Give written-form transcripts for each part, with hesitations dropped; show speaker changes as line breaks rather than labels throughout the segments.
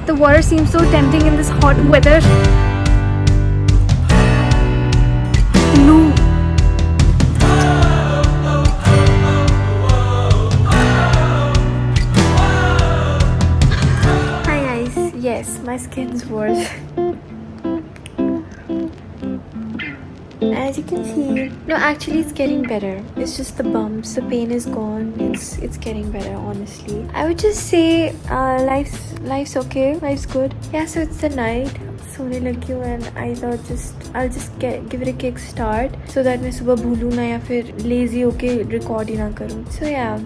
The water seems so tempting in this hot weather. No. Hi guys. Yes, my skin's worse. As you can see, no, actually it's getting better. It's just the bumps, the pain is gone. It's getting better, honestly. I would just say life's okay, life's good. Yeah, so it's the night. सोने लगी हूँ and I thought I'll just give it a kick start so that मैं सुबह भूलूँ ना या फिर lazy होके record ही ना करूँ. So yeah.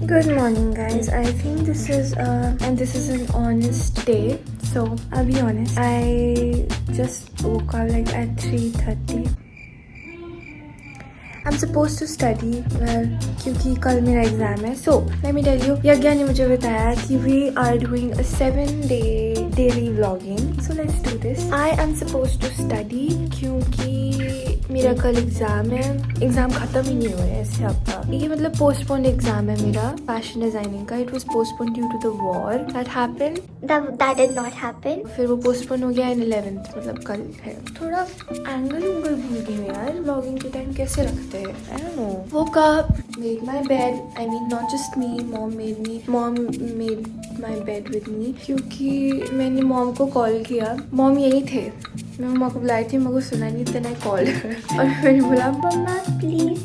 Good morning guys. I think this is an honest day. So I'll be honest. I just woke up like at 3:30. I'm supposed to study क्योंकि कल मेरा एग्जाम है. So let me tell you, यज्ञा ने मुझे बताया कि we are doing a 7-day daily vlogging. So let's do this. I am supposed to study क्योंकि मेरा कल एग्जाम है. एग्जाम खत्म ही नहीं हो रहा है ऐसे हफ्ता. ये मतलब पोस्टपोन्ड एग्जाम है मेरा फैशन डिजाइनिंग का. It was postponed due to the war that happened.
That did not happen.
फिर वो पोस्टपोन हो गया in 11th, मतलब कल है. थोड़ा एंगल भूल गई मैं यार. व्लॉगिंग के टाइम कैसे रखते हैं? I don't know. Woke up, made my bed. I mean, not just me. Mom made my bed with me. क्योंकि मैंने मॉम को कॉल किया. मॉम यही थे. मैं मम्मा को बुलाई थी. मेरे को सुना नहीं. Then I called her. और मैंने बोला
Mama, please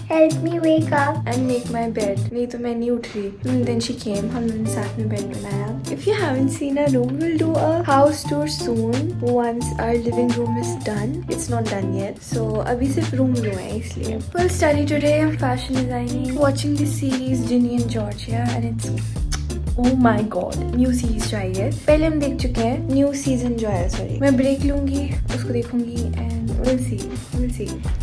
help me wake up
and make my bed. नहीं तो मैं नहीं उठ रही. And then she came. हम लोगों ने साथ में बेड बनाया. If you haven't seen our room, we'll do a house tour soon once our living room is done. It's not done yet. So अभी सिर्फ room लो है इसलिए. We'll study today fashion designing, watching this series Ginny and Georgia, and it's oh my god, new series जो आई है. पहले हम देख चुके हैं. न्यू सीजन जो है, सॉरी. मैं ब्रेक लूंगी, उसको देखूंगी and we'll see.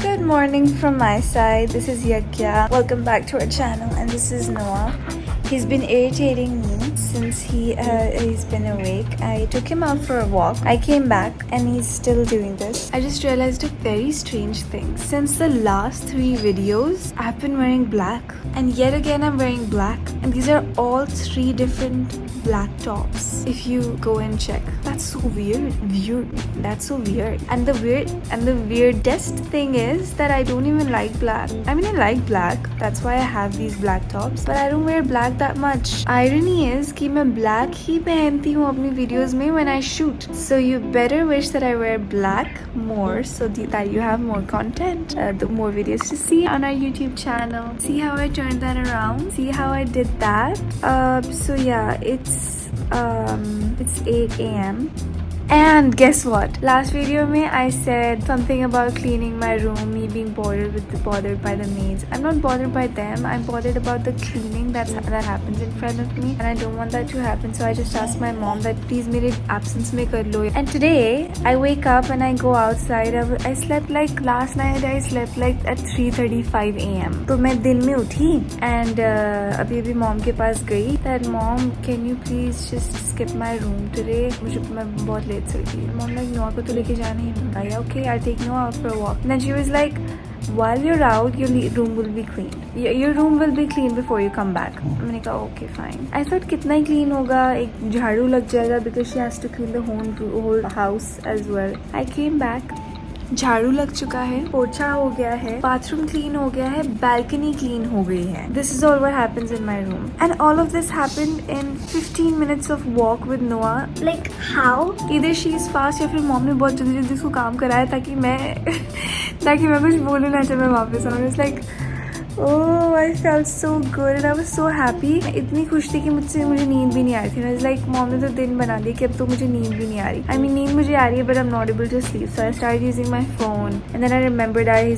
Good morning from my side. This is Yagya. Welcome back to our channel, and this is Noah. He's been irritating me since he's been awake. I took him out for a walk. I came back and he's still doing this. I just realized a very strange thing. Since the last 3 videos, I've been wearing black. And yet again I'm wearing black. And these are all 3 different black tops. If you go and check. That's so weird. That's so weird. And the weirdest thing is that I don't even like black. I mean, I like black. That's why I have these black tops. But I don't wear black that much. Irony is कि मैं black ही पहनती हूँ अपनी videos में when I shoot. So you better wish that I wear black more so that you have more content, the more videos to see on our YouTube channel. See how I turned that around? See how I did that? So yeah, it's 8 a.m. And guess what? Last video mein I said something about cleaning my room, me being bothered by the maids. I'm not bothered by them. I'm bothered about the cleaning that happens in front of me, and I don't want that to happen. So I just asked my mom that please mere absence mein kar lo. And today I wake up and I go outside. I slept like last night. I slept like at 3:35 a.m. तो मैं दिन में उठी and अभी mom के पास गई. That mom, can you please just skip my room today? मैं बहुत late Mom like, Noah को तो लेके जाना ही है. Okay, I'll take Noah out for a walk. And then she was like, while you're out, your room will be clean. Your room will be clean before you come back. मैंने कहा okay fine. I thought कितना ही clean होगा, एक झाड़ू लग जाएगा because she has to clean the whole house as well. I came back. झाड़ू लग चुका है, पोछा हो गया है, बाथरूम क्लीन हो गया है, बालकनी क्लीन हो गई है. This is all what happens in my room. And all of this happened in 15 minutes of walk with Noah.
Like how?
Either she is fast या फिर मॉम ने बहुत जल्दी जल्दी उसको काम कराया ताकि मैं कुछ बोलूँ ना जब मैं वापस आऊँ. It's like oh, I felt so good and I was so happy. इतनी खुश थी कि मुझे नींद भी नहीं आ रही थी. I was like, मॉम ने तो दिन बना दिया कि अब तो मुझे नींद भी नहीं आ रही. I mean, नींद मुझे आ रही है but I'm not able to sleep. So I started using my phone and then I remembered I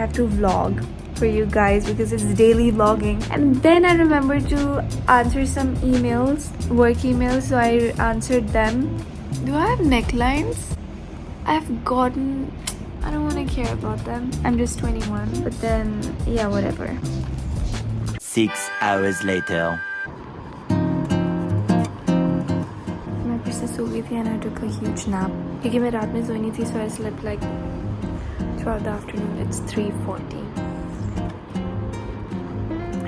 have to vlog for you guys because it's daily vlogging. And then I remembered to answer some emails, work emails, so I answered them. Do I have necklines? I've gotten... I don't want to care about them. I'm just 21. But then, yeah, whatever.
6 hours later.
मैं फिर से सो गई थी and I took a huge nap. क्योंकि मैं रात में सोई नहीं थी, so I slept like throughout the afternoon. It's 3:40.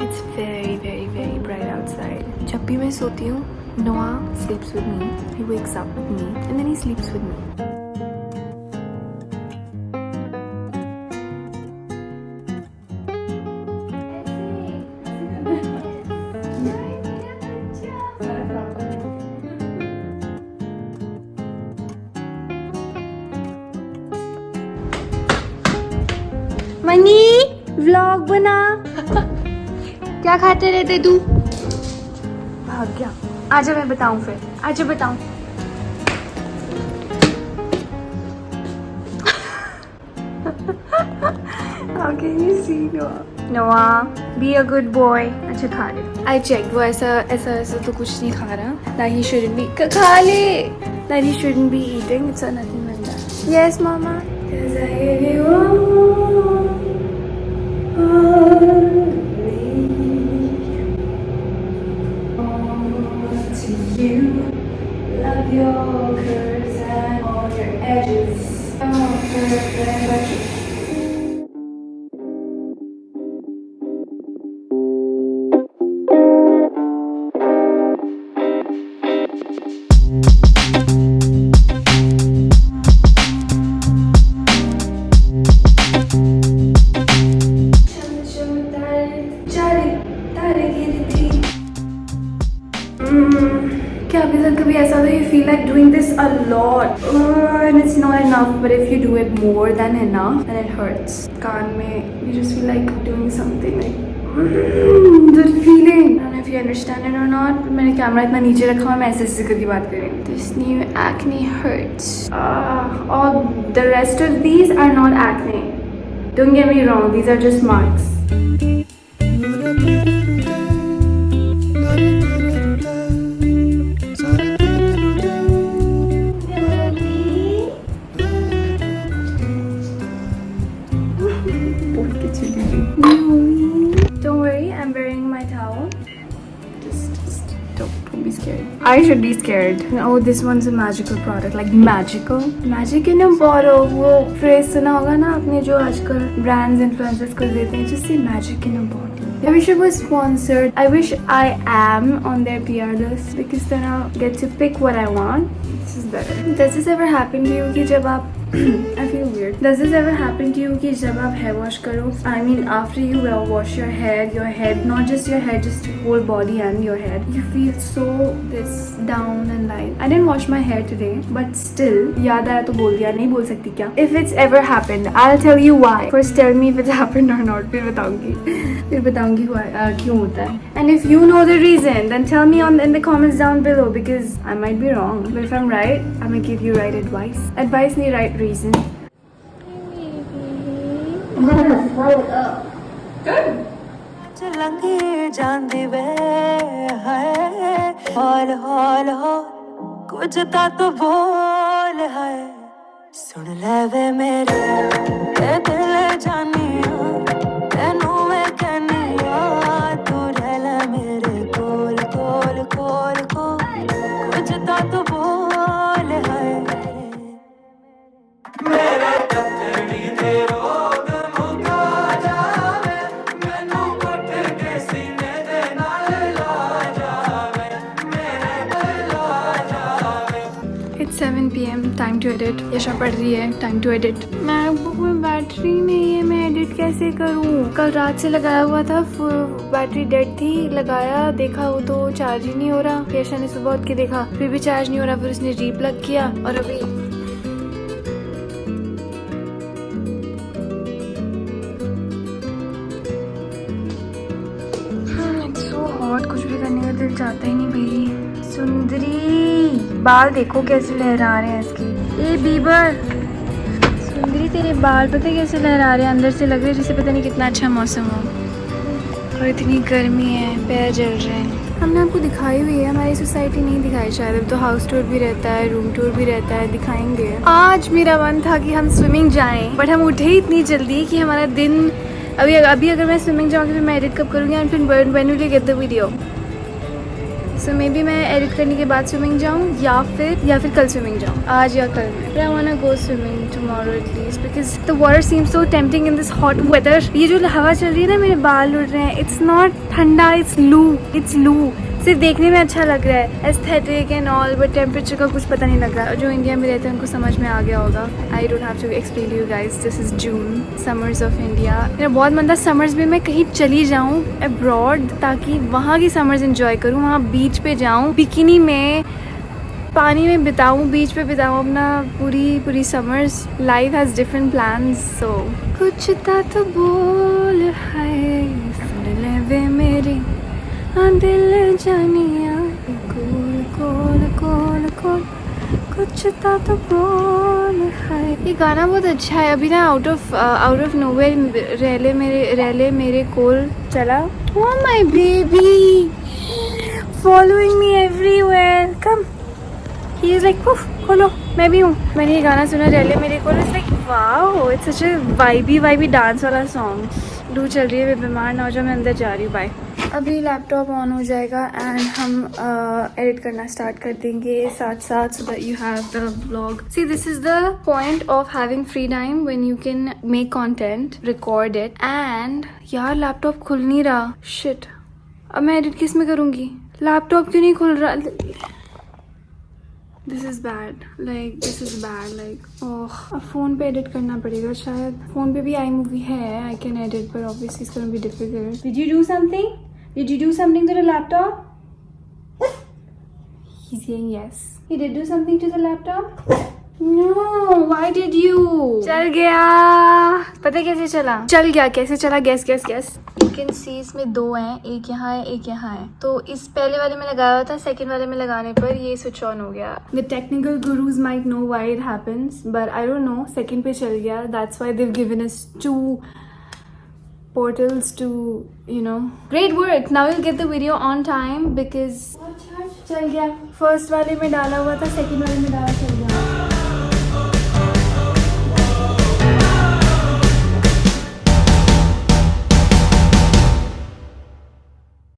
It's very, very, very bright outside. जब भी मैं सोती हूँ Noah sleeps with me, he wakes up with me, and then he sleeps with me. Money vlog बना। क्या खाते रहते तू? भाग गया। आजा मैं बताऊं फिर, आजा बताऊं। How can you see Noah? Noah, be a good boy. अच्छा खा ले। I checked, वो ऐसा तो कुछ नहीं खा रहा। That he shouldn't be खा ले। That he shouldn't be eating. It's nothing like that. Yes, Mama. 'Cause I give you you love your curves and all your edges. Oh, perfect. क्या आपके साथ कभी ऐसा होता है you feel like doing this a lot and it's not enough, but if you do it more than enough then it hurts. कान में you just feel like doing something like that feeling. I don't know if you understand it or not. मैंने camera इतना नीचे रखा और मैं ऐसे करके बात कर रही हूँ. This new acne hurts. All the rest of these are not acne. Don't get me wrong, these are just marks. Don't worry, I'm wearing my towel. Just don't be scared. I should be scared. Oh, this one's a magical product. Like magical? Magic in a bottle. वो phrase सुना होगा ना आपने जो आजकल brands influencers कर देते हैं. Just say magic in a bottle. I wish it was sponsored. I wish I am on their PR list because then I'll get to pick what I want. This is better. Does this ever happen to you कि जब आप I feel weird. Does this ever happen to you कि जब आप hair wash करो, I mean after you wash your head, not just your head, just your whole body and your head, you feel so this down and light. I didn't wash my hair today, but still याद आया तो बोल दिया, नहीं बोल सकती क्या? If it's ever happened, I'll tell you why. First tell me if it's happened or not. फिर बताऊंगी क्यों होता है. And if you know the reason, then tell me in the comments down below because I might be wrong. But if I'm right, I'm gonna give you right advice. Advice नहीं right reason.
लंघी जांदी वे है hall hall हो कुछ ता तो बोल है सुन ले वे मेरे ते दिल जानियो तेनू मैं कहनिया तू रह ले मेरे कोल कोल कोल को कुछ ता तो बोल है मेरे कतड़ी दे रोग मुका जावे मैनू कुट के सीने दे नाल ला जावे मेरे ला जावे.
It's 7 PM. Time to edit. यशा पढ़ रही है. Time to edit. मैकबुक में बैटरी नहीं है. मैं एडिट कैसे करूँ? कल रात से लगाया हुआ था. बैटरी डेड थी. लगाया देखा वो तो चार्ज ही नहीं हो रहा. यशा ने सुबह उठ के देखा फिर भी चार्ज नहीं हो रहा. फिर उसने रीप्लग किया और अभी कुछ भी करने का दिल चाहता ही नहीं भाई. सुंदरी बाल देखो कैसे लहरा रहे हैं इसके. ए बीबर सुंदरी तेरे बाल पता कैसे लहरा रहे हैं. अंदर से लग रहा है जैसे पता नहीं कितना अच्छा मौसम हो और इतनी गर्मी है. पैर जल रहे हैं. हमने आपको दिखाई हुई है. हमारी सोसाइटी नहीं दिखाई शायद. अब तो हाउस टूर भी रहता है रूम टूर भी रहता है. दिखाएंगे. आज मेरा मन था कि हम स्विमिंग जाएं बट हम उठे ही इतनी जल्दी कि हमारा दिन अभी अगर मैं स्विमिंग जाऊँगी फिर मैं एडिट कब करूँगी एंड फिर when will you get the video. So may be मैं एडिट करने के बाद स्विमिंग जाऊँ या फिर कल स्विमिंग जाऊँ. आज या कल में. I want to go swimming tomorrow at least because the water seems so tempting in this hot weather. ये जो हवा चल रही है ना मेरे बाल उड़ रहे हैं. इट्स नॉट ठंडा. इट्स लू. सिर्फ देखने में अच्छा लग रहा है, aesthetic and all, but temperature का कुछ पता नहीं लग रहा है। जो इंडिया में रहते हैं उनको समझ में आ गया होगा। I don't have to explain you guys, this is June, summers of India. मेरा बहुत मन था समर्स में मैं कहीं चली जाऊँ अब्रॉड, ताकि वहाँ की समर्स इंजॉय करूँ, वहाँ बीच पे जाऊँ, बिकिनी में, पानी में बिताऊँ, बीच पे बिताऊँ अपना पूरी summers. Life has different plans, so कुछ तो बोल है, सुन ले वे मेरे दिल जानिया, कोल कोल कोल कोल, कुछ तो बोल है। ये गाना बहुत अच्छा है। अभी ना आउट ऑफ नोवेयर रेले मेरे कोल चला। Oh my baby, following me everywhere. Come. He is like, खोलो, मैं भी हूँ। मैंने ये गाना सुना रेले मेरे कोल। It's like wow, it's such a vibey dance वाला सॉन्ग। लू चल रही है, मैं बीमार ना हो जाऊँ, मैं अंदर जा रही हूँ। बाय। अभी लैपटॉप ऑन हो जाएगा एंड हम एडिट करना स्टार्ट कर देंगे साथ साथ, so that you have the vlog. See this is the point of having free time, when you can make content, record it. And यार लैपटॉप खुल नहीं रहा, शिट। अब मैं एडिट किस में करूँगी? लैपटॉप क्यों नहीं खुल रहा? दिस इज़ बैड, ओह। अब फ़ोन पे एडिट करना पड़ेगा शायद। फ़ोन पे भी आई मूवी है, आई कैन एडिट, पर obviously it's gonna be difficult. Did you do something to the laptop? He's saying yes. He did do something to the laptop? No, why did you? चल गया। पता कैसे चला? चल गया, कैसे चला? Guess. You can see इसमें दो हैं, एक यहाँ है, एक यहाँ है। तो इस पहले वाले में लगाया हुआ था, सेकंड वाले में लगाने पर ये स्विच ऑन हो गया। The technical gurus might know why it happens, but I don't know. Second पे चल गया। That's why they've given us 2 portals to, you know. Great work. Now you'll get the video on time because चल गया। First वाले में डाला हुआ था, सेकंड वाले में डाला चल